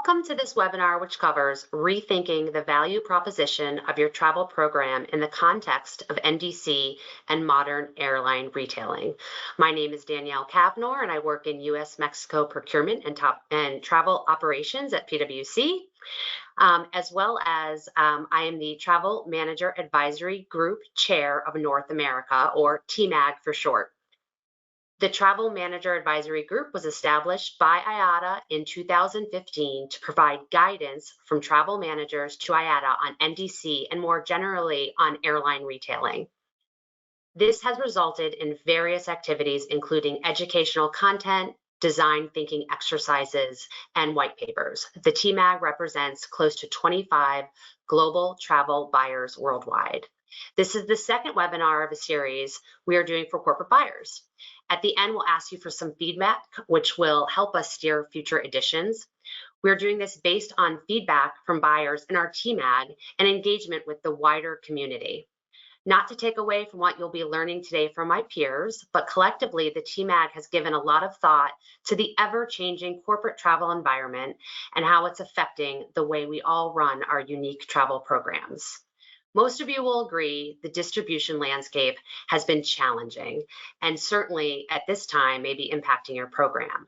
Welcome to this webinar, which covers rethinking the value proposition of your travel program in the context of NDC and modern airline retailing. My name is Danielle Kavnor, and I work in U.S.-Mexico procurement and travel operations at PwC, as well as I am the Travel Manager Advisory Group Chair of North America, or TMAG for short. The Travel Manager Advisory Group was established by IATA in 2015 to provide guidance from travel managers to IATA on NDC and more generally on airline retailing. This has resulted in various activities, including educational content, design thinking exercises, and white papers. The TMAG represents close to 25 global travel buyers worldwide. This is the second webinar of a series we are doing for corporate buyers. At the end, we'll ask you for some feedback, which will help us steer future editions. We're doing this based on feedback from buyers in our TMAG and engagement with the wider community. Not to take away from what you'll be learning today from my peers, but collectively, the TMAG has given a lot of thought to the ever-changing corporate travel environment and how it's affecting the way we all run our unique travel programs. Most of you will agree the distribution landscape has been challenging and certainly at this time may be impacting your program.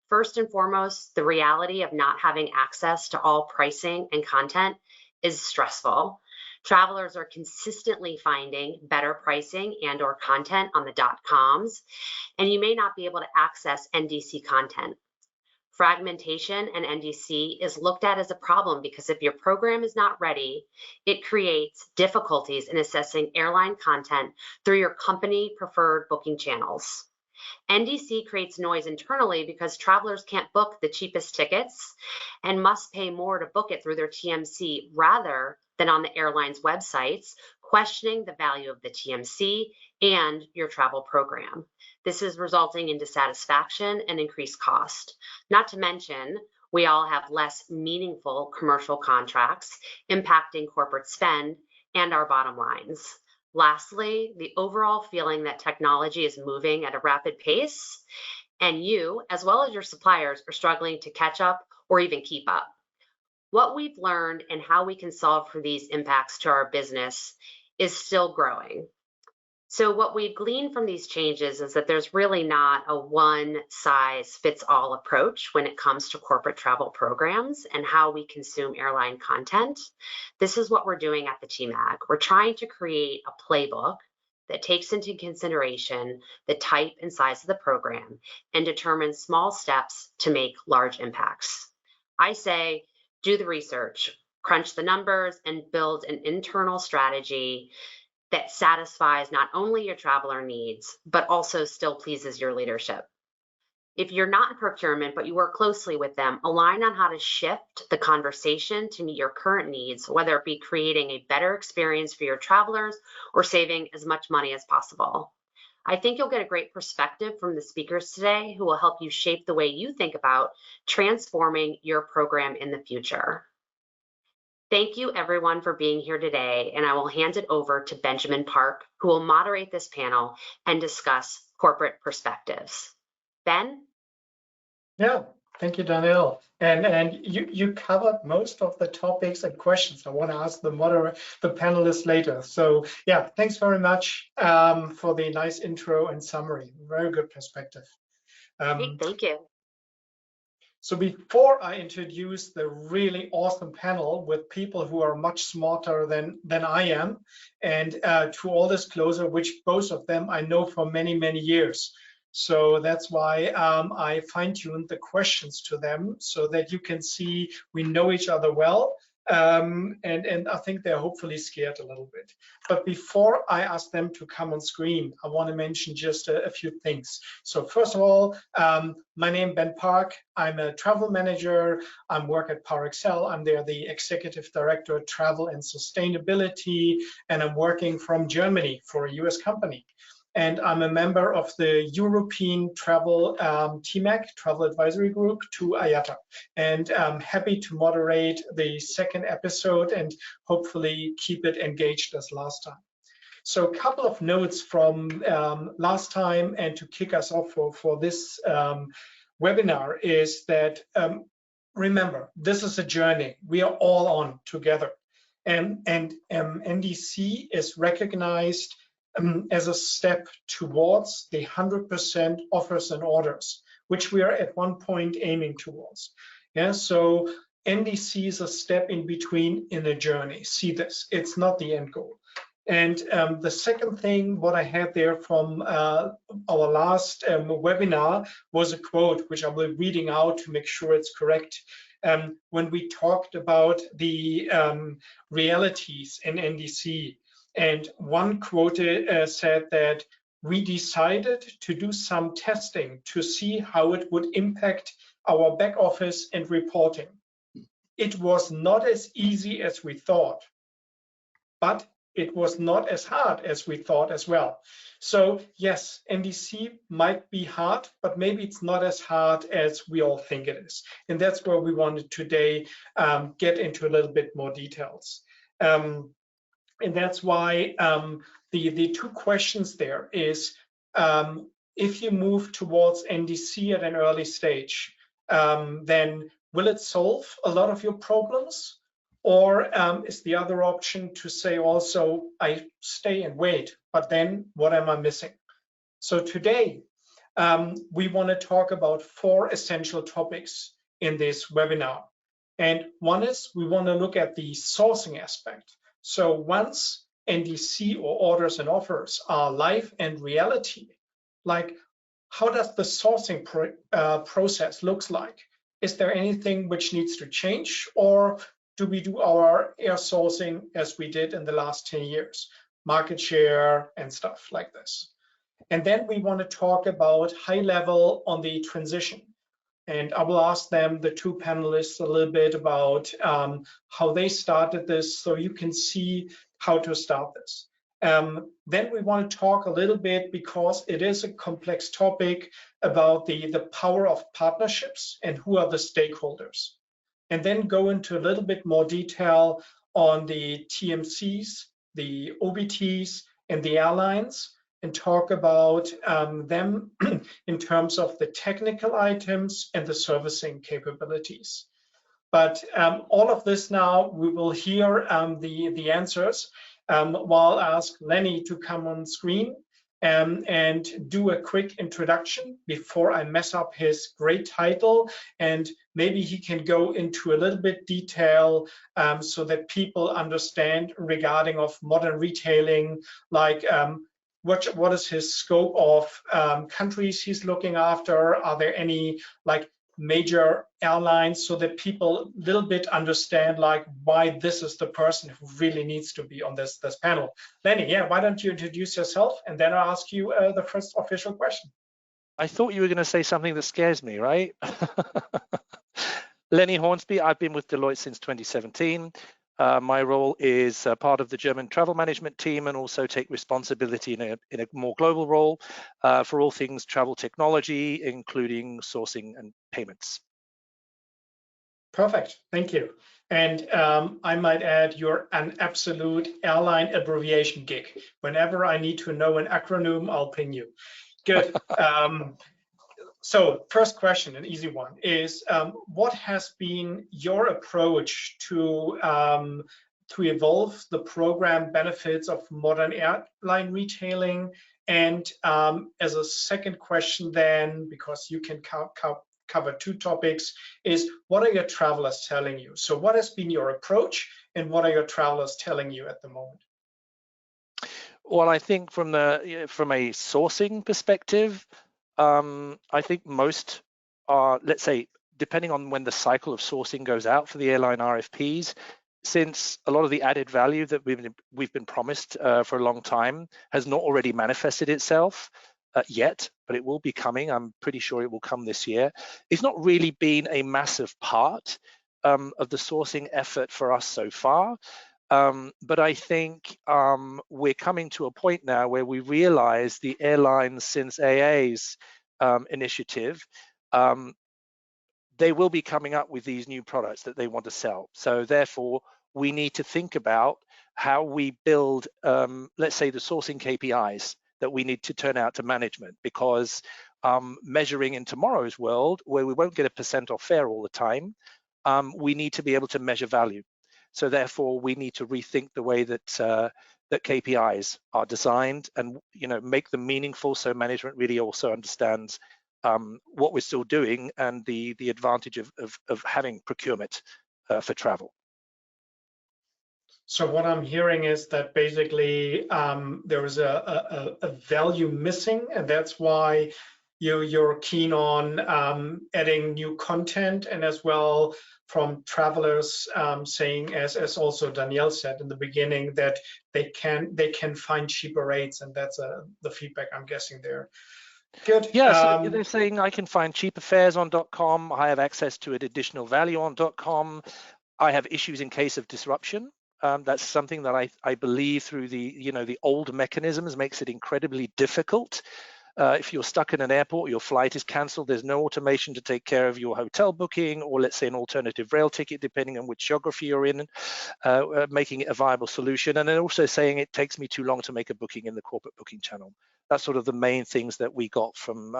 First and foremost, the reality of not having access to all pricing and content is stressful. Travelers are consistently finding better pricing and/or content on the .coms, and you may not be able to access NDC content. Fragmentation and NDC is looked at as a problem because if your program is not ready, it creates difficulties in assessing airline content through your company preferred booking channels. NDC creates noise internally because travelers can't book the cheapest tickets and must pay more to book it through their TMC rather than on the airline's websites, questioning the value of the TMC and your travel program. This is resulting in dissatisfaction and increased cost. Not to mention, we all have less meaningful commercial contracts impacting corporate spend and our bottom lines. Lastly, the overall feeling that technology is moving at a rapid pace and you, as well as your suppliers, are struggling to catch up or even keep up. What we've learned and how we can solve for these impacts to our business is still growing. So what we've gleaned from these changes is that there's really not a one-size-fits-all approach when it comes to corporate travel programs and how we consume airline content. This is what we're doing at the TMAG. We're trying to create a playbook that takes into consideration the type and size of the program and determines small steps to make large impacts. I say, do the research, crunch the numbers, and build an internal strategy that satisfies not only your traveler needs, but also still pleases your leadership. If you're not in procurement, but you work closely with them, align on how to shift the conversation to meet your current needs, whether it be creating a better experience for your travelers or saving as much money as possible. I think you'll get a great perspective from the speakers today who will help you shape the way you think about transforming your program in the future. Thank you everyone for being here today, and I will hand it over to Benjamin Park, who will moderate this panel and discuss corporate perspectives. Ben? Yeah, thank you, Danielle. And you covered most of the topics and questions I want to ask the panelists later. So yeah, thanks very much for the nice intro and summary. Very good perspective. Thank you. So before I introduce the really awesome panel with people who are much smarter than I am, and to all disclosure, which both of them I know for many, many years. So that's why I fine-tuned the questions to them so that you can see we know each other well. And I think they're hopefully scared a little bit. But before I ask them to come on screen, I want to mention just a few things. So first of all, my name is Ben Park. I'm a travel manager. I work at PowerXL. I'm there the Executive Director of Travel and Sustainability, and I'm working from Germany for a US company. And I'm a member of the European Travel TMAG, Travel Advisory Group to IATA. And I'm happy to moderate the second episode and hopefully keep it engaged as last time. So a couple of notes from last time and to kick us off for this webinar is that remember, this is a journey. We are all on together. And NDC is recognized as a step towards the 100% offers and orders, which we are at one point aiming towards. Yeah, so NDC is a step in between in a journey. See this, it's not the end goal. And the second thing, what I had there from our last webinar was a quote, which I will be reading out to make sure it's correct. When we talked about the realities in NDC, and one quote said that we decided to do some testing to see how it would impact our back office and reporting. It was not as easy as we thought, but it was not as hard as we thought as well. So yes, NDC might be hard, but maybe it's not as hard as we all think it is. And that's where we wanted today get into a little bit more details. And that's why the two questions there is, if you move towards NDC at an early stage, then will it solve a lot of your problems? Or is the other option to say also, I stay and wait, but then what am I missing? So today, we want to talk about 4 essential topics in this webinar. And one is we want to look at the sourcing aspect. So once NDC or orders and offers are live and reality, like how does the sourcing process looks like? Is there anything which needs to change, or do we do our air sourcing as we did in the last 10 years, market share and stuff like this? And then we want to talk about high level on the transition. And I will ask them, the 2 panelists, a little bit about how they started this, so you can see how to start this. Then we want to talk a little bit, because it is a complex topic, about the power of partnerships and who are the stakeholders. And then go into a little bit more detail on the TMCs, the OBTs, and the airlines, and talk about them in terms of the technical items and the servicing capabilities. But all of this now, we will hear the answers while I ask Lenny to come on screen and do a quick introduction before I mess up his great title, and maybe he can go into a little bit detail so that people understand regarding of modern retailing, like what is his scope of countries he's looking after? Are there any like major airlines, so that people a little bit understand like why this is the person who really needs to be on this panel. Lenny, yeah, why don't you introduce yourself, and then I'll ask you the first official question. I thought you were going to say something that scares me, right? Lenny Hornsby, I've been with Deloitte since 2017. My role is part of the German travel management team, and also take responsibility in a more global role for all things travel technology, including sourcing and payments. Perfect, thank you. And I might add, you're an absolute airline abbreviation geek. Whenever I need to know an acronym, I'll ping you. Good. So first question, an easy one, is what has been your approach to evolve the program benefits of modern airline retailing? And as a second question then, because you can cover 2 topics, is what are your travelers telling you? So what has been your approach, and what are your travelers telling you at the moment? Well, I think from a sourcing perspective, I think most are, let's say, depending on when the cycle of sourcing goes out for the airline RFPs, since a lot of the added value that we've been promised for a long time has not already manifested itself yet, but it will be coming. I'm pretty sure it will come this year. It's not really been a massive part of the sourcing effort for us so far. But I think we're coming to a point now where we realize the airlines, since AA's initiative, they will be coming up with these new products that they want to sell. So therefore, we need to think about how we build, let's say, the sourcing KPIs that we need to turn out to management, because measuring in tomorrow's world, where we won't get a % off fare all the time, we need to be able to measure value. So therefore, we need to rethink the way that that KPIs are designed, and make them meaningful, so management really also understands what we're still doing and the advantage of having procurement for travel. So what I'm hearing is that basically there is a value missing, and that's why you're keen on adding new content, and as well from travelers saying, as also Danielle said in the beginning, that they can find cheaper rates, and that's the feedback I'm guessing there. Good. Yes, they're saying I can find cheaper fares on .com. I have access to an additional value on .com. I have issues in case of disruption. That's something that I believe through the old mechanisms makes it incredibly difficult. If you're stuck in an airport, your flight is cancelled, there's no automation to take care of your hotel booking, or let's say an alternative rail ticket, depending on which geography you're in, making it a viable solution. And then also saying it takes me too long to make a booking in the corporate booking channel. That's sort of the main things that we got from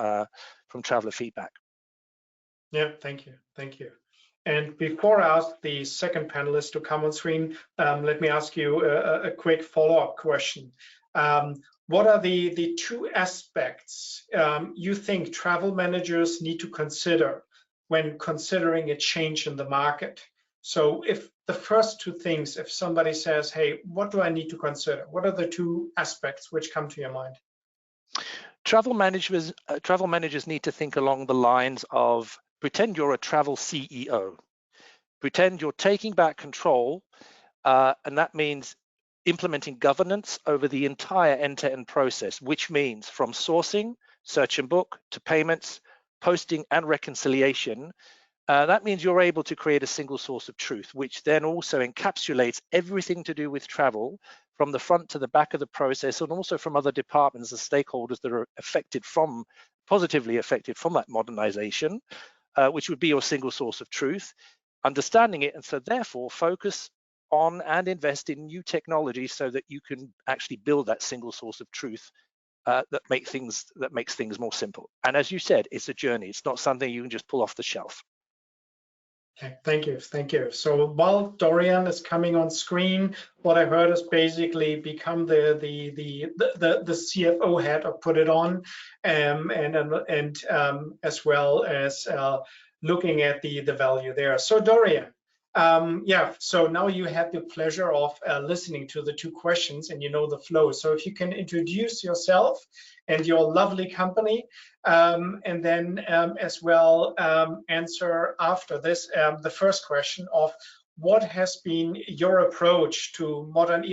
traveler feedback. Yeah, thank you. And before I ask the second panelist to come on screen, let me ask you a quick follow-up question. What are the two aspects you think travel managers need to consider when considering a change in the market? So if the first two things, if somebody says, hey, what do I need to consider? What are the two aspects which come to your mind? Travel managers need to think along the lines of, pretend you're a travel CEO. Pretend you're taking back control, and that means implementing governance over the entire end-to-end process, which means from sourcing, search and book, to payments, posting and reconciliation. That means you're able to create a single source of truth, which then also encapsulates everything to do with travel from the front to the back of the process, and also from other departments and stakeholders that are positively affected from that modernization, which would be your single source of truth, understanding it, and so therefore focus on and invest in new technology so that you can actually build that single source of truth that makes things more simple. And as you said, it's a journey. It's not something you can just pull off the shelf. Okay, thank you. So while Dorian is coming on screen, what I heard is basically become the CFO hat, or put it on, and as well as looking at the value there. So Dorian, yeah. So now you had the pleasure of listening to the two questions, and you know the flow. So if you can introduce yourself and your lovely company, and then as well answer after this the first question of what has been your approach to modern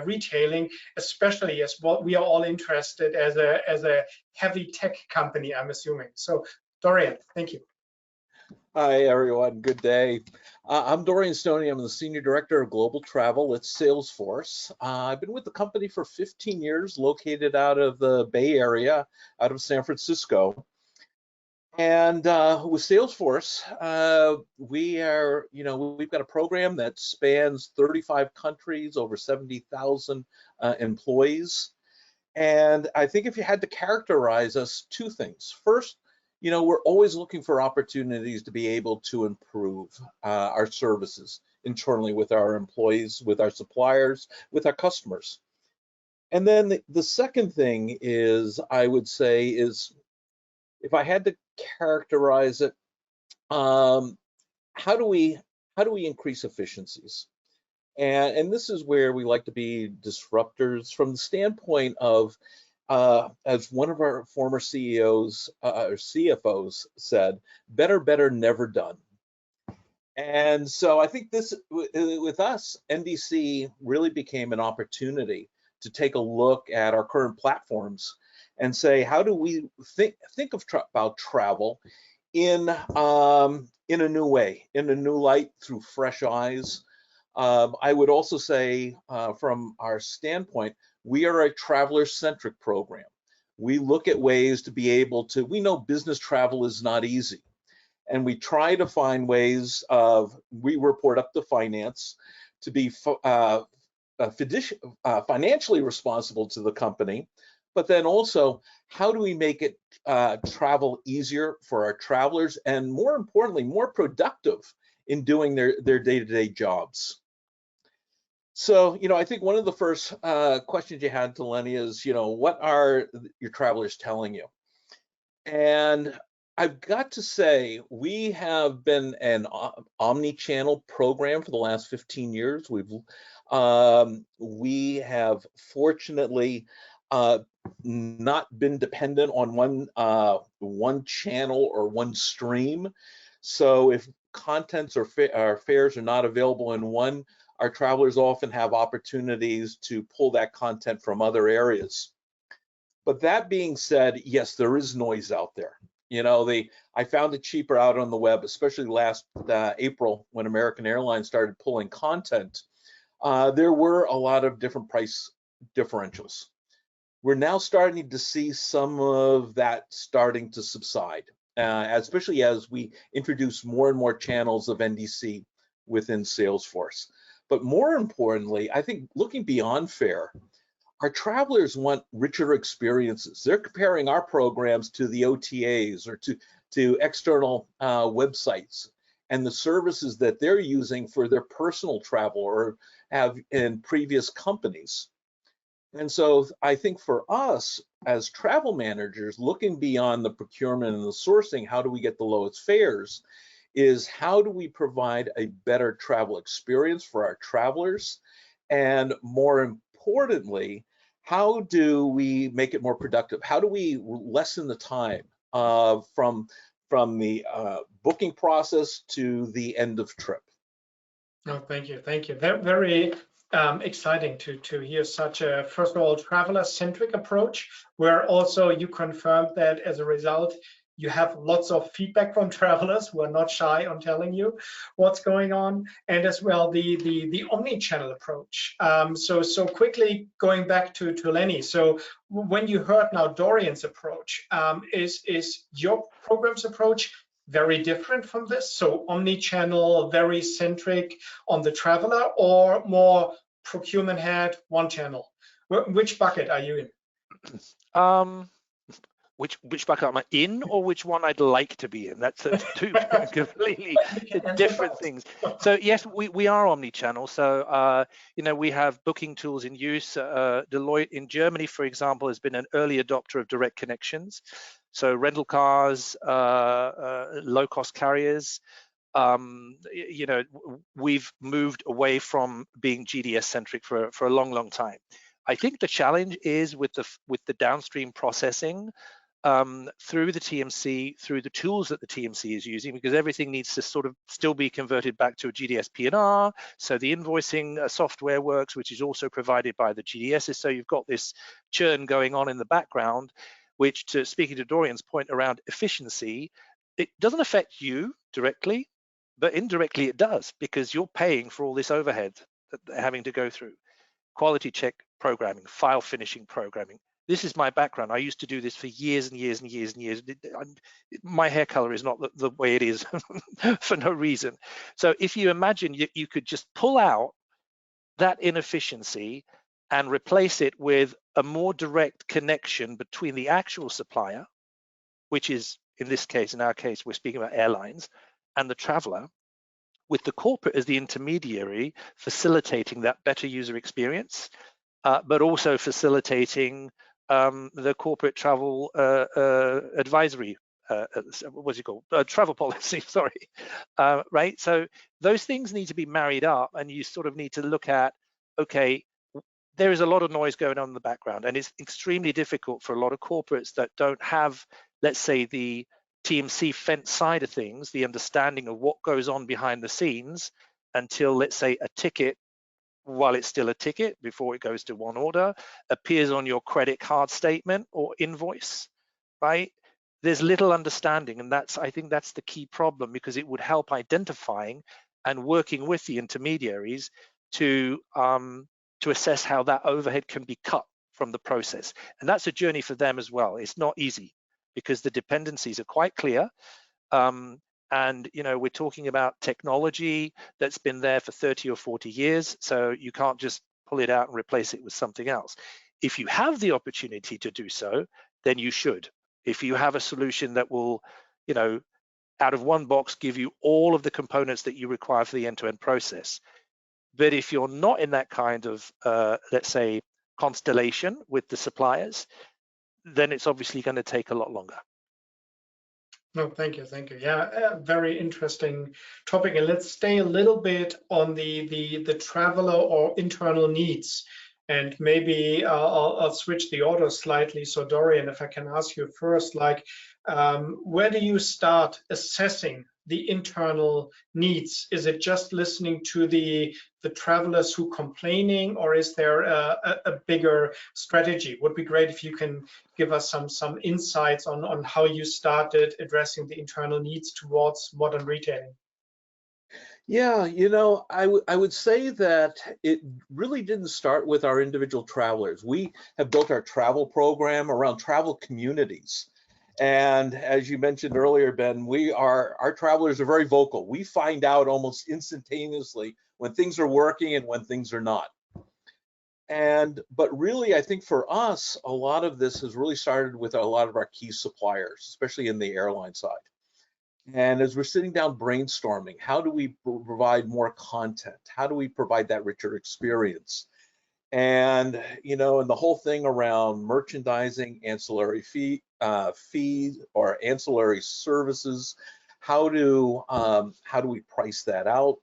retailing, especially as what we are all interested as a heavy tech company, I'm assuming. So Dorian, thank you. Hi, everyone. Good day. I'm Dorian Stoney. I'm the Senior Director of Global Travel at Salesforce. I've been with the company for 15 years, located out of the Bay Area, out of San Francisco. And with Salesforce, we've got a program that spans 35 countries, over 70,000 employees. And I think if you had to characterize us, two things. First, we're always looking for opportunities to be able to improve our services internally with our employees, with our suppliers, with our customers. And then the second thing is, I would say, is if I had to characterize it, how do we increase efficiencies? And this is where we like to be disruptors from the standpoint of, as one of our former CEOs or CFOs said, better, never done. And so I think this, with us, NDC really became an opportunity to take a look at our current platforms and say, how do we think about travel in a new way, in a new light, through fresh eyes? I would also say, from our standpoint, we are a traveler-centric program. We look at ways to be able to, we know business travel is not easy. And we try to find ways we report up to finance to be financially responsible to the company, but then also, how do we make it travel easier for our travelers, and more importantly, more productive in doing their day-to-day jobs. So, I think one of the first questions you had to Lenny is, what are your travelers telling you? And I've got to say, we have been an omni-channel program for the last 15 years. We have fortunately not been dependent on one channel or one stream. So if contents or fares are not available in one, our travelers often have opportunities to pull that content from other areas. But that being said, yes, there is noise out there. I found it cheaper out on the web, especially last April when American Airlines started pulling content. There were a lot of different price differentials. We're now starting to see some of that starting to subside, especially as we introduce more and more channels of NDC within Salesforce. But more importantly, I think looking beyond fare, our travelers want richer experiences. They're comparing our programs to the OTAs or to external websites and the services that they're using for their personal travel or have in previous companies. And so I think for us as travel managers, looking beyond the procurement and the sourcing, how do we get the lowest fares, is how do we provide a better travel experience for our travelers? And more importantly, how do we make it more productive? How do we lessen the time from the booking process to the end of trip? No, thank you. Very exciting to hear such a, first of all, traveler-centric approach, where also you confirmed that as a result, you have lots of feedback from travelers who are not shy on telling you what's going on, and as well the omni-channel approach. So quickly going back to Lenny. So when you heard now Dorian's approach, is your program's approach very different from this? So omni-channel, very centric on the traveler, or more procurement head, one channel? Which bucket are you in? Which bucket am I in, or which one I'd like to be in? That's two completely different things. So yes, we are omni-channel. So we have booking tools in use. Deloitte in Germany, for example, has been an early adopter of direct connections. So rental cars, low-cost carriers. We've moved away from being GDS centric for a long time. I think the challenge is with the downstream processing through the TMC, through the tools that the TMC is using, because everything needs to sort of still be converted back to a GDS P&R. So the invoicing software works, which is also provided by the GDSs. So you've got this churn going on in the background, which, speaking to Dorian's point around efficiency, it doesn't affect you directly, but indirectly it does, because you're paying for all this overhead that they're having to go through. Quality check programming, file finishing programming. This is my background. I used to do this for years and years and years and years. My hair color is not the way it is for no reason. So if you imagine you could just pull out that inefficiency and replace it with a more direct connection between the actual supplier, which is in our case, we're speaking about airlines, and the traveler, with the corporate as the intermediary facilitating that better user experience, but also facilitating the corporate travel advisory, what's it called? Travel policy, sorry, right? So those things need to be married up, and you sort of need to look at, okay, there is a lot of noise going on in the background, and it's extremely difficult for a lot of corporates that don't have, let's say, the TMC fence side of things, the understanding of what goes on behind the scenes, until, let's say, a ticket, while it's still a ticket before it goes to one order, appears on your credit card statement or invoice, right? There's little understanding, and I think that's the key problem, because it would help identifying and working with the intermediaries to assess how that overhead can be cut from the process. And that's a journey for them as well. It's not easy, because the dependencies are quite clear. And we're talking about technology that's been there for 30 or 40 years, so you can't just pull it out and replace it with something else. If you have the opportunity to do so, then you should. If you have a solution that will out of one box give you all of the components that you require for the end-to-end process. But if you're not in that kind of, let's say, constellation with the suppliers, then it's obviously going to take a lot longer. No, thank you, thank you. Yeah, very interesting topic. And let's stay a little bit on the traveler or internal needs. And maybe I'll switch the order slightly. So Dorian, if I can ask you first, like, where do you start assessing the internal needs? Is it just listening to the travelers who complaining, or is there a bigger strategy? Would be great if you can give us some insights on how you started addressing the internal needs towards modern retailing. Yeah, I would say that it really didn't start with our individual travelers. We have built our travel program around travel communities. And as you mentioned earlier, Ben, our travelers are very vocal. We find out almost instantaneously when things are working and when things are not. But really, I think for us, a lot of this has really started with a lot of our key suppliers, especially in the airline side. And as we're sitting down brainstorming, how do we provide more content? How do we provide that richer experience? And and the whole thing around merchandising, ancillary fees or ancillary services, how do we price that out?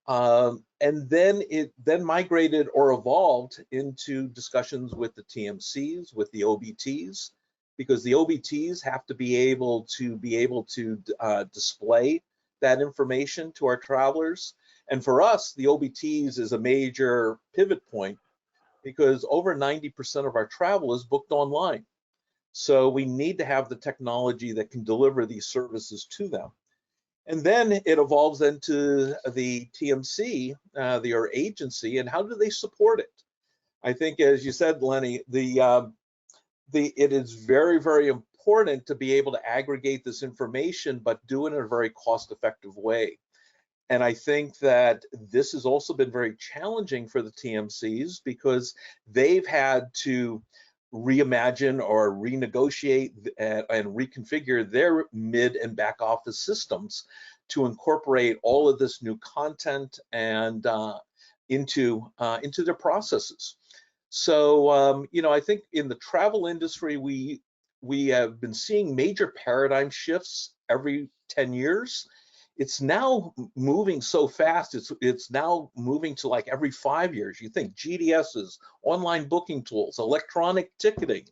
And then it migrated or evolved into discussions with the TMCs, with the OBTs, because the OBTs have to be able to display that information to our travelers. And for us, the OBTs is a major pivot point because over 90% of our travel is booked online. So we need to have the technology that can deliver these services to them. And then it evolves into the TMC, our agency, and how do they support it? I think, as you said, Lenny, it is very, very important to be able to aggregate this information, but do it in a very cost-effective way. And I think that this has also been very challenging for the TMCs because they've had to reimagine or renegotiate and reconfigure their mid and back office systems to incorporate all of this new content and into their processes. So I think in the travel industry we have been seeing major paradigm shifts every 10 years. It's now moving so fast. It's now moving to like every 5 years. You think GDSs, online booking tools, electronic ticketing.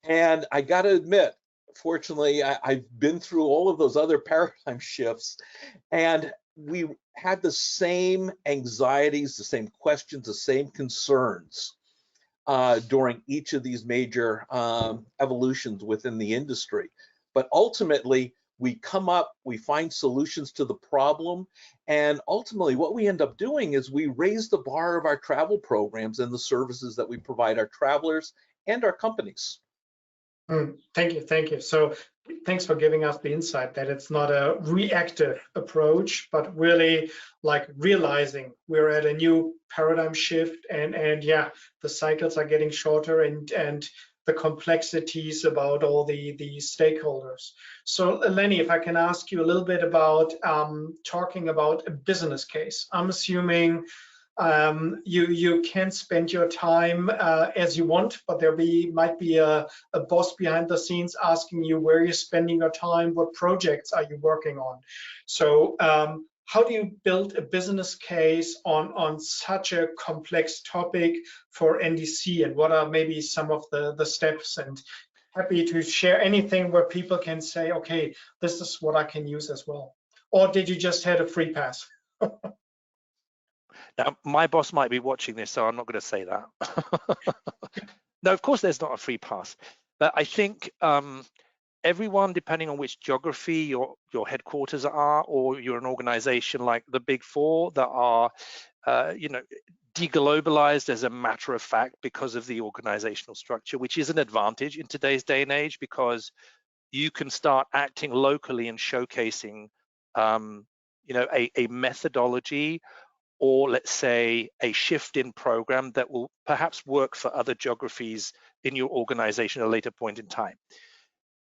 And I got to admit, fortunately, I've been through all of those other paradigm shifts, and we had the same anxieties, the same questions, the same concerns during each of these major evolutions within the industry. But ultimately, we find solutions to the problem, and ultimately what we end up doing is we raise the bar of our travel programs and the services that we provide our travelers and our companies. Thank you. So thanks for giving us the insight that it's not a reactive approach, but really like realizing we're at a new paradigm shift, and yeah, the cycles are getting shorter, and the complexities about all the stakeholders. So Lenny, if I can ask you a little bit about talking about a business case. I'm assuming you can spend your time as you want, but might be a boss behind the scenes asking you where you're spending your time, what projects are you working on. So how do you build a business case on such a complex topic for NDC, and what are maybe some of the steps? And happy to share anything where people can say, okay, this is what I can use as well. Or did you just have a free pass? Now, my boss might be watching this, so I'm not going to say that. No, of course, there's not a free pass. But I think everyone, depending on which geography your headquarters are, or you're an organization like the Big Four that are, deglobalized as a matter of fact because of the organizational structure, which is an advantage in today's day and age because you can start acting locally and showcasing, a methodology, or let's say a shift in program that will perhaps work for other geographies in your organization at a later point in time.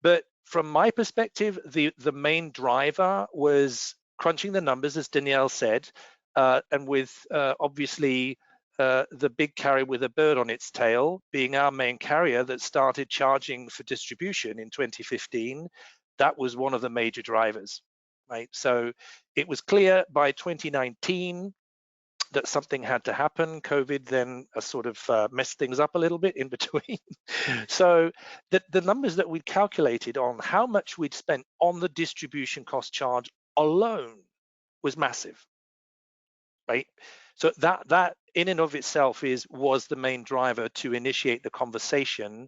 But from my perspective, the main driver was crunching the numbers, as Danielle said, and with obviously the big carrier with a bird on its tail being our main carrier that started charging for distribution in 2015. That was one of the major drivers, right? So it was clear by 2019 that something had to happen. COVID then sort of messed things up a little bit in between. So the numbers that we'd calculated on how much we'd spent on the distribution cost charge alone was massive, right? So that in and of itself was the main driver to initiate the conversation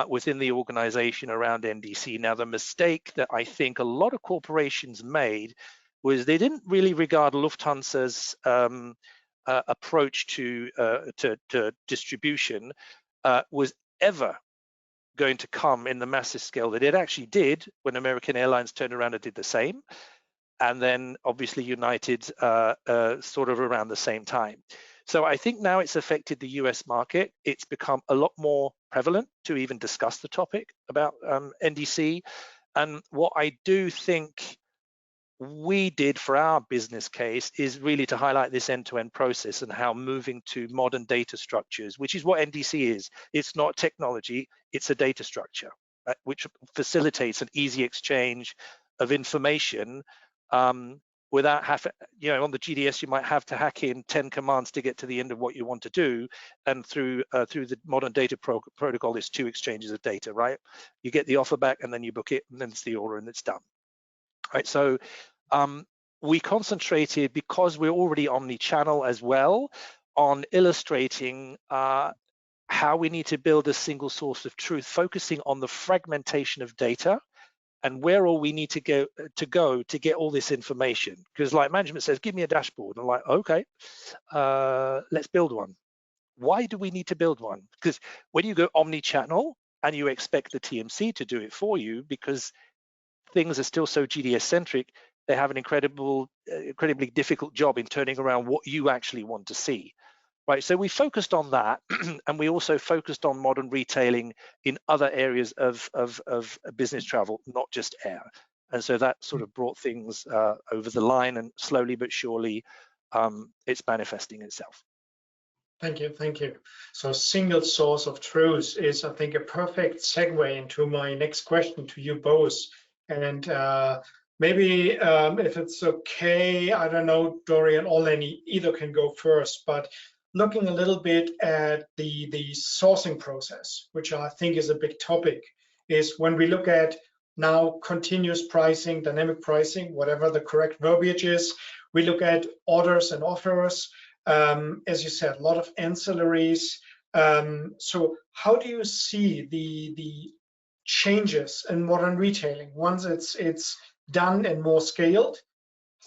within the organization around NDC. Now, the mistake that I think a lot of corporations made was they didn't really regard Lufthansa's approach to distribution was ever going to come in the massive scale that it actually did when American Airlines turned around and did the same, and then obviously United sort of around the same time. So I think now it's affected the US market. It's become a lot more prevalent to even discuss the topic about NDC. And what I do think we did for our business case is really to highlight this end-to-end process and how moving to modern data structures, which is what NDC is. It's not technology, it's a data structure, which facilitates an easy exchange of information without having, on the GDS, you might have to hack in 10 commands to get to the end of what you want to do. And through the modern data protocol, it's 2 exchanges of data, right? You get the offer back and then you book it and then it's the order and it's done. Right, so we concentrated, because we're already omni-channel as well, on illustrating how we need to build a single source of truth, focusing on the fragmentation of data and where all we need to go to get all this information. Because like management says, give me a dashboard. I'm like, okay, let's build one. Why do we need to build one? Because when you go omni-channel and you expect the TMC to do it for you, because things are still so GDS centric, they have an incredibly difficult job in turning around what you actually want to see, right? So we focused on that, and we also focused on modern retailing in other areas of business travel, not just air. And so that sort of brought things over the line, and slowly but surely, it's manifesting itself. Thank you, thank you. So single source of truth is, I think, a perfect segue into my next question to you both. And maybe if it's okay, I don't know, Dorian or Lenny, either can go first, but looking a little bit at the sourcing process, which I think is a big topic, is when we look at now continuous pricing, dynamic pricing, whatever the correct verbiage is, we look at orders and offers, as you said, a lot of ancillaries. So how do you see the changes in modern retailing once it's done and more scaled?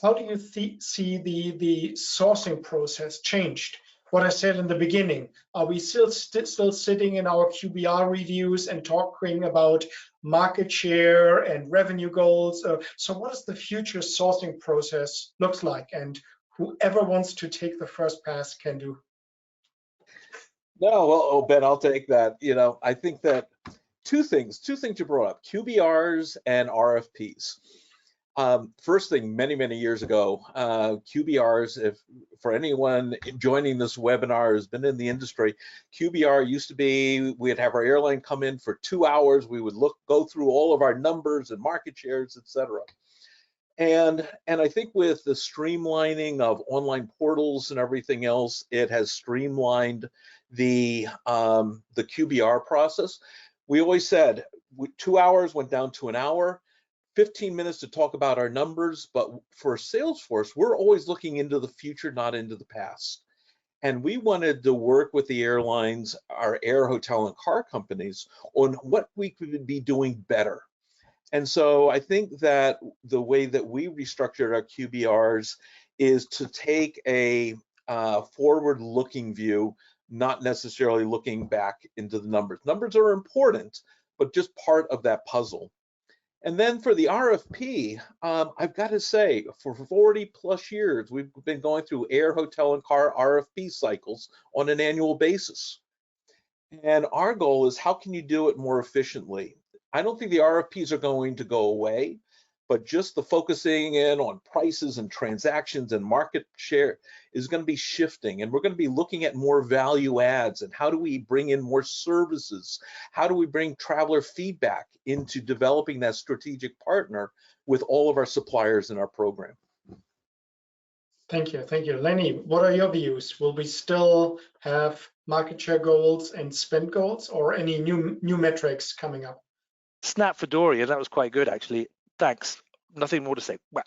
How do you see the sourcing process changed? What I said in the beginning, are we still sitting in our QBR reviews and talking about market share and revenue goals? So what does the future sourcing process looks like? And whoever wants to take the first pass can do. No, well, Ben, I'll take that. I think that two things you brought up, QBRs and RFPs. First thing, many years ago, QBRs, if for anyone joining this webinar has been in the industry, QBR used to be, we'd have our airline come in for 2 hours, we would go through all of our numbers and market shares, etc. And I think with the streamlining of online portals and everything else, it has streamlined the QBR process. We always said 2 hours went down to an hour, 15 minutes to talk about our numbers, but for Salesforce, we're always looking into the future, not into the past. And we wanted to work with the airlines, our air, hotel, and car companies on what we could be doing better. And so I think that the way that we restructured our QBRs is to take a forward-looking view, not necessarily looking back into the numbers. Numbers are important, but just part of that puzzle. And then for the RFP, I've got to say, for 40 plus years, we've been going through air, hotel, and car RFP cycles on an annual basis. And our goal is, how can you do it more efficiently? I don't think the RFPs are going to go away, but just the focusing in on prices and transactions and market share is going to be shifting, and we're going to be looking at more value adds and how do we bring in more services? How do we bring traveler feedback into developing that strategic partner with all of our suppliers in our program? Thank you. Thank you. Lenny, what are your views? Will we still have market share goals and spend goals, or any new metrics coming up? Snap for Dorian, that was quite good, actually. Thanks. Nothing more to say. Well,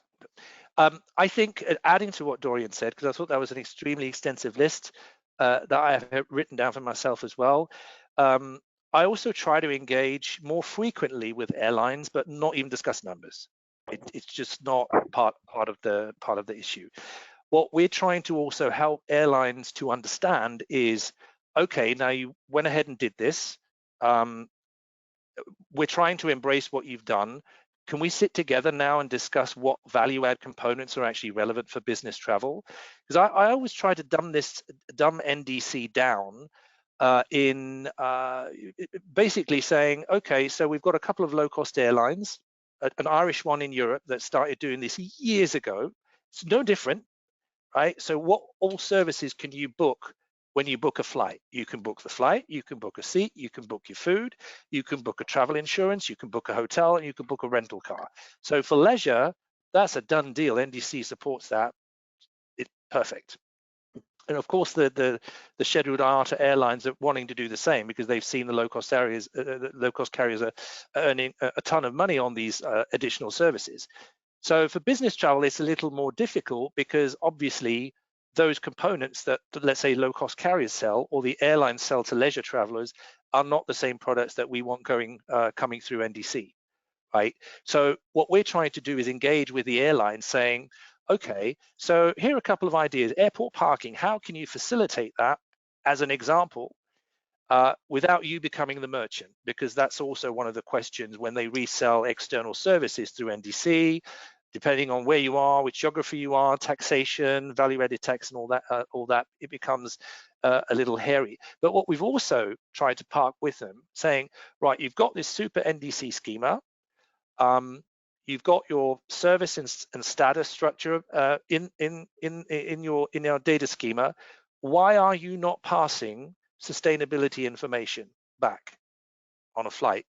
I think adding to what Dorian said, because I thought that was an extremely extensive list that I have written down for myself as well. I also try to engage more frequently with airlines, but not even discuss numbers. It's just not part of the issue. What we're trying to also help airlines to understand is, okay, now you went ahead and did this. We're trying to embrace what you've done. Can we sit together now and discuss what value add components are actually relevant for business travel? Because I always try to dumb NDC down in basically saying, okay, so we've got a couple of low-cost airlines, an Irish one in Europe that started doing this years ago. It's no different, right? So what all services can you book when you book a flight? You can book the flight, you can book a seat, you can book your food, you can book a travel insurance, you can book a hotel, and you can book a rental car. So for leisure, that's a done deal. NDC supports that. It's perfect. And of course, the scheduled IATA airlines are wanting to do the same because they've seen the low-cost carriers are earning a ton of money on these additional services. So for business travel, it's a little more difficult because obviously those components that, let's say, low-cost carriers sell or the airlines sell to leisure travelers are not the same products that we want coming through NDC, right? So what we're trying to do is engage with the airlines saying, okay, so here are a couple of ideas. Airport parking, how can you facilitate that as an example without you becoming the merchant? Because that's also one of the questions when they resell external services through NDC, depending on where you are, which geography you are, taxation, value-added tax and all that, it becomes a little hairy. But what we've also tried to park with them saying, right, you've got this super NDC schema, you've got your service and status structure in your data schema. Why are you not passing sustainability information back on a flight?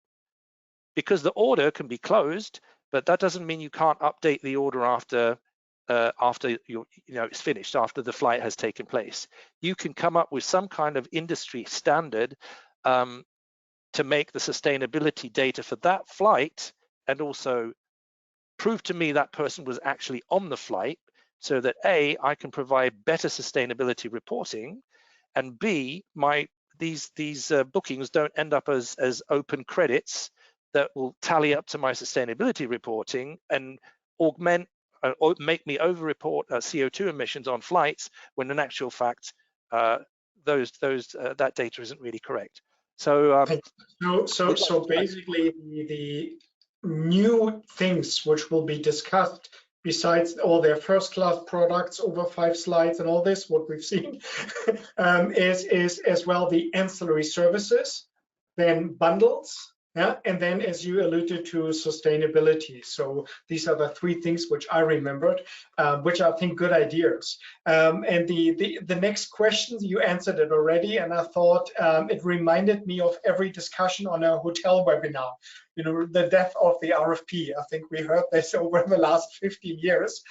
Because the order can be closed, but that doesn't mean you can't update the order after it's finished, after the flight has taken place. You can come up with some kind of industry standard to make the sustainability data for that flight and also prove to me that person was actually on the flight so that A, I can provide better sustainability reporting, and B, these bookings don't end up as open credits that will tally up to my sustainability reporting and augment or make me over-report CO2 emissions on flights when in actual fact that data isn't really correct. So so basically the new things which will be discussed besides all their first class products over 5 slides and all this, what we've seen, is as well the ancillary services, then bundles, yeah, and then as you alluded to, sustainability. So these are the 3 things which I remembered, which I think good ideas. And the next question, you answered it already, and I thought it reminded me of every discussion on a hotel webinar. You know, the death of the RFP. I think we heard this over the last 15 years.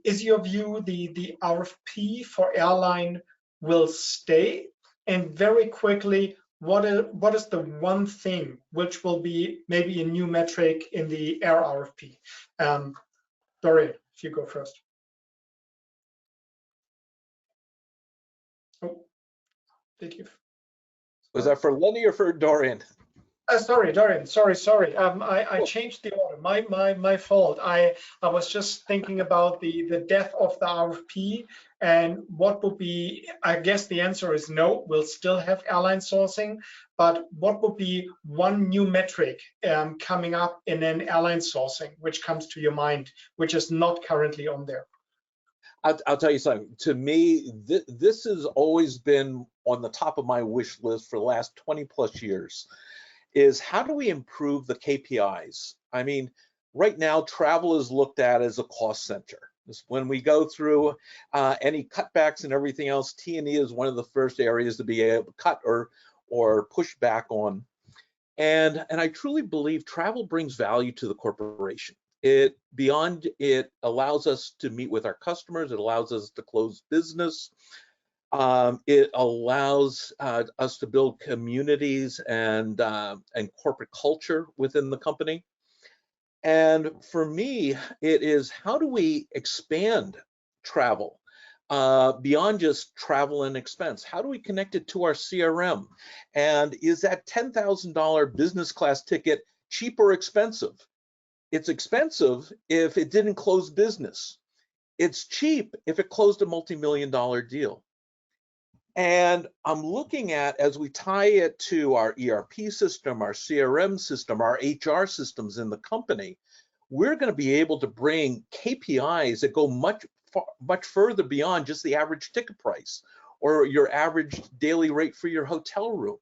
Is your view the RFP for airline will stay? And very quickly, what is the one thing which will be maybe a new metric in the air RFP? Dorian, if you go first. Oh, did you? Was that for Lenny or for Dorian? Sorry, Dorian. Sorry. I changed the order. My fault. I was just thinking about the death of the RFP and what would be. I guess the answer is no. We'll still have airline sourcing, but what would be one new metric coming up in an airline sourcing, which comes to your mind, which is not currently on there? I'll tell you something. To me, this has always been on the top of my wish list for the last 20 plus years, is how do we improve the KPIs? I mean, right now, travel is looked at as a cost center. When we go through any cutbacks and everything else, T&E is one of the first areas to be able to cut or push back on. And I truly believe travel brings value to the corporation. It allows us to meet with our customers. It allows us to close business. It allows us to build communities and corporate culture within the company. And for me, it is how do we expand travel beyond just travel and expense? How do we connect it to our CRM? And is that $10,000 business class ticket cheap or expensive? It's expensive if it didn't close business. It's cheap if it closed a multi-million-dollar deal. And I'm looking at, as we tie it to our ERP system, our CRM system, our HR systems in the company, we're going to be able to bring KPIs that go much further beyond just the average ticket price or your average daily rate for your hotel room.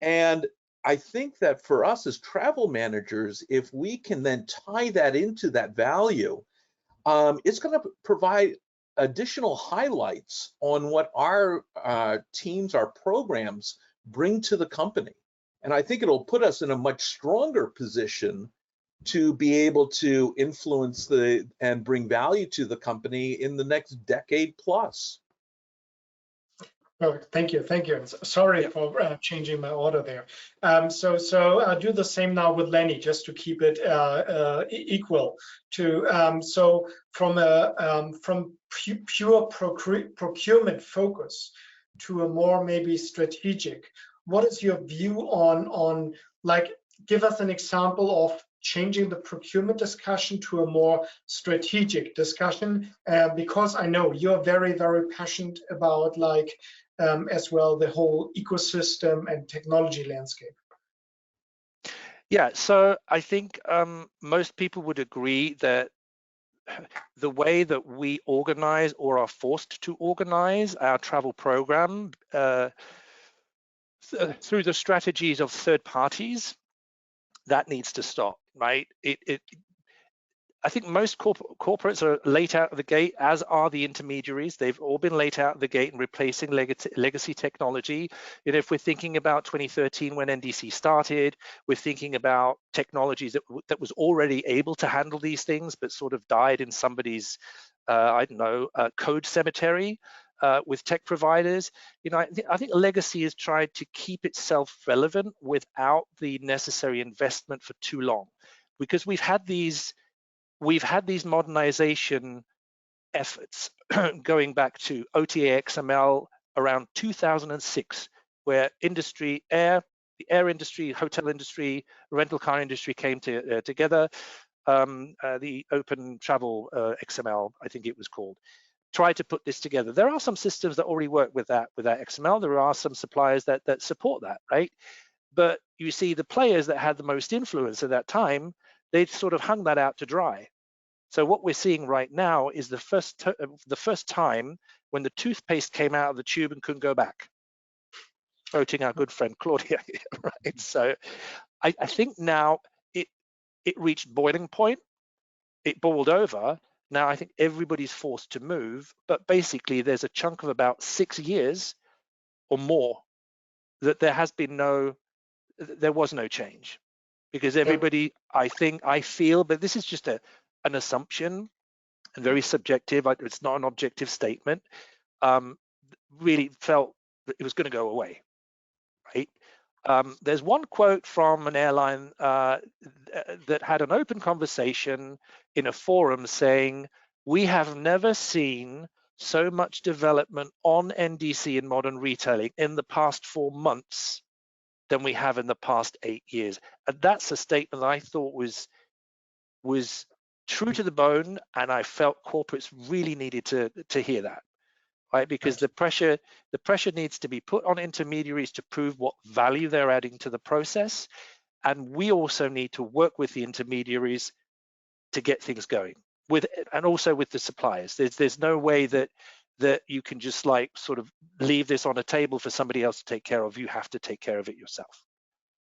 And I think that for us as travel managers, if we can then tie that into that value, it's going to provide additional highlights on what our teams, our programs bring to the company. And I think it'll put us in a much stronger position to be able to influence and bring value to the company in the next decade plus. Perfect. Thank you. Thank you. Sorry for changing my order there. So I'll do the same now with Lenny, just to keep it equal to. So from pure procurement focus to a more maybe strategic, what is your view on like, give us an example of changing the procurement discussion to a more strategic discussion, because I know you're very, very passionate about like as well the whole ecosystem and technology landscape. Yeah, so I think most people would agree that the way that we organize or are forced to organize our travel program through the strategies of third parties, that needs to stop, right? I think most corporates are late out of the gate, as are the intermediaries. They've all been late out of the gate in replacing legacy technology. You know, if we're thinking about 2013 when NDC started, we're thinking about technologies that was already able to handle these things, but sort of died in somebody's, I don't know, code cemetery with tech providers. You know, I think legacy has tried to keep itself relevant without the necessary investment for too long, because we've had these modernization efforts going back to OTA XML around 2006, where the air industry, hotel industry, rental car industry came together. The Open Travel XML, I think it was called, tried to put this together. There are some systems that already work with that XML. There are some suppliers that support that, right? But you see, the players that had the most influence at that time, they'd sort of hung that out to dry. So what we're seeing right now is the first time when the toothpaste came out of the tube and couldn't go back. Quoting our good friend Claudia, right? So I think now it reached boiling point. It boiled over. Now I think everybody's forced to move, but basically there's a chunk of about 6 years or more that there was no change, because everybody, I feel, but this is just an assumption and very subjective, it's not an objective statement, really felt that it was going to go away, right? There's one quote from an airline that had an open conversation in a forum saying, "We have never seen so much development on NDC in modern retailing in the past 4 months than we have in the past 8 years." And that's a statement that I thought was true to the bone, and I felt corporates really needed to hear that, right? Because the pressure needs to be put on intermediaries to prove what value they're adding to the process, and we also need to work with the intermediaries to get things going. and also with the suppliers. There's no way that you can just like sort of leave this on a table for somebody else to take care of. You have to take care of it yourself,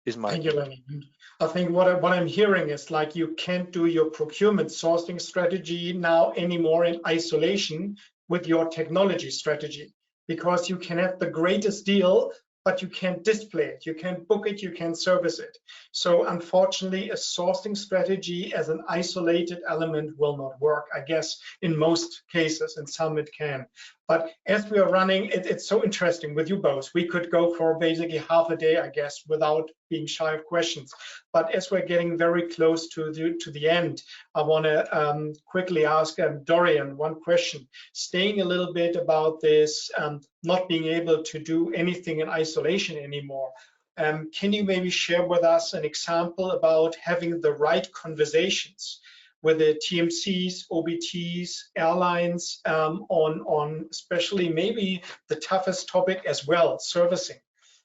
is my Thank you, opinion. Lenny. I think what I'm hearing is like you can't do your procurement sourcing strategy now anymore in isolation with your technology strategy, because you can have the greatest deal, but you can't display it, you can't book it, you can't service it. So unfortunately, a sourcing strategy as an isolated element will not work, I guess, in most cases. In some it can. But as we are running, it's so interesting with you both. We could go for basically half a day, I guess, without being shy of questions. But as we're getting very close to the end, I want to quickly ask Dorian one question. Staying a little bit about this not being able to do anything in isolation anymore. Can you maybe share with us an example about having the right conversations with the TMCs, OBTs, airlines on especially maybe the toughest topic as well, servicing?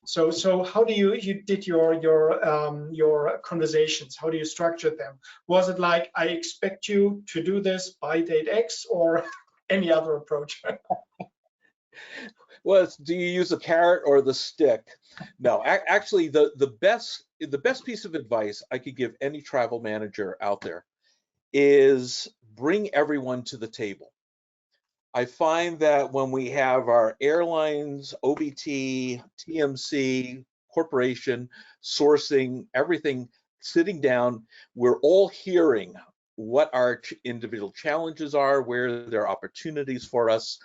So how do you did your conversations? How do you structure them? Was it like, I expect you to do this by date X, or any other approach? Well, do you use a carrot or the stick? No, actually, the best piece of advice I could give any travel manager out there is bring everyone to the table. I find that when we have our airlines, OBT, TMC, corporation, sourcing, everything sitting down, we're all hearing what our individual challenges are, where there are opportunities for us.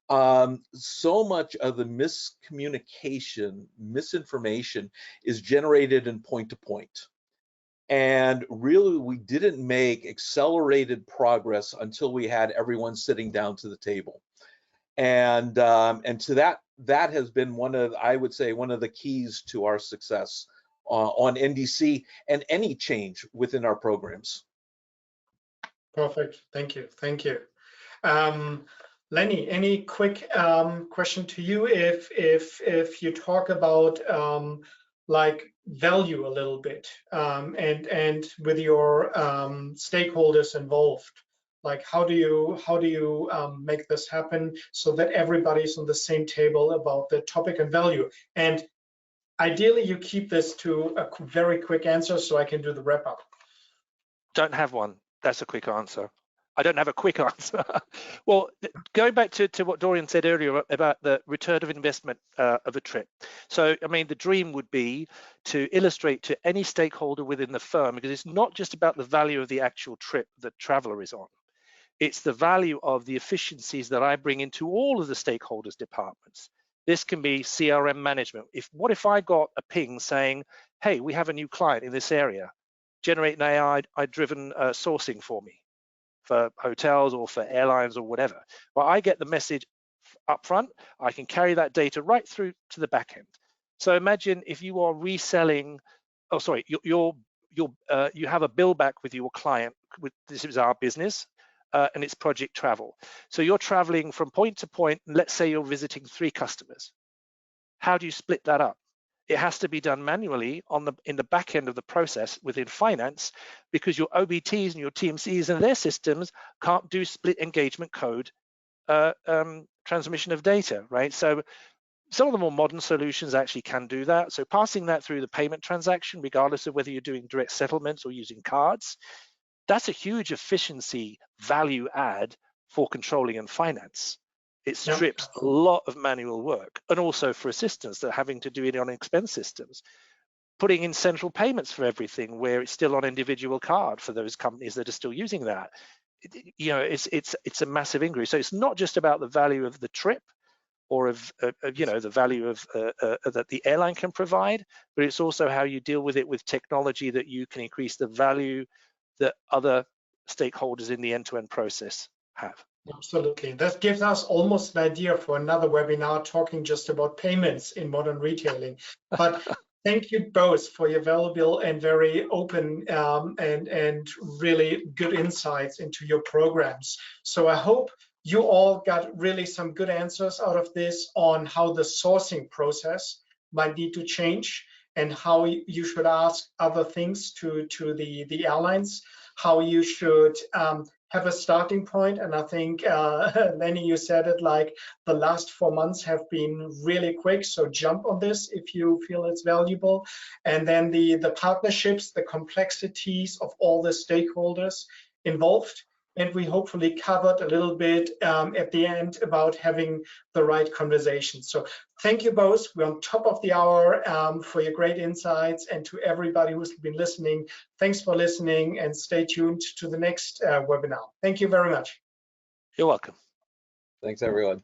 So much of the miscommunication, misinformation is generated in point-to-point. And really, we didn't make accelerated progress until we had everyone sitting down to the table. And to that has been I would say, one of the keys to our success on NDC and any change within our programs. Perfect. Thank you. Thank you. Lenny, any quick question to you? If you talk about like value a little bit and with your stakeholders involved, like how do you make this happen so that everybody's on the same table about the topic and value? And ideally, you keep this to a very quick answer so I can do the wrap up. Don't have one. That's a quick answer. I don't have a quick answer. Well, going back to what Dorian said earlier about the return of investment of a trip. So, I mean, the dream would be to illustrate to any stakeholder within the firm, because it's not just about the value of the actual trip that traveler is on. It's the value of the efficiencies that I bring into all of the stakeholders' departments. This can be CRM management. What if I got a ping saying, hey, we have a new client in this area, generate an AI-driven sourcing for me, for hotels or for airlines or whatever. Well, I get the message up front. I can carry that data right through to the back end. So imagine if you are reselling, you have a bill back with your client. This is our business, and it's project travel. So you're traveling from point to point, and let's say you're visiting 3 customers. How do you split that up? It has to be done manually in the back end of the process within finance, because your OBTs and your TMCs and their systems can't do split engagement code transmission of data, right? So some of the more modern solutions actually can do that. So passing that through the payment transaction, regardless of whether you're doing direct settlements or using cards, that's a huge efficiency value add for controlling and finance. It strips a lot of manual work, and also for assistants that are having to do it on expense systems. Putting in central payments for everything where it's still on individual card for those companies that are still using that. It's a massive increase. So it's not just about the value of the trip or of the value of that the airline can provide, but it's also how you deal with it with technology that you can increase the value that other stakeholders in the end-to-end process have. Absolutely. That gives us almost an idea for another webinar talking just about payments in modern retailing. But thank you both for your valuable and very open and really good insights into your programs. So I hope you all got really some good answers out of this on how the sourcing process might need to change and how you should ask other things to the airlines, how you should have a starting point. And I think, Lenny, you said it, like the last 4 months have been really quick. So jump on this if you feel it's valuable. And then the partnerships, the complexities of all the stakeholders involved. And we hopefully covered a little bit at the end about having the right conversation. So thank you both. We're on top of the hour for your great insights, and to everybody who's been listening, thanks for listening, and stay tuned to the next webinar. Thank you very much. You're welcome. Thanks, everyone.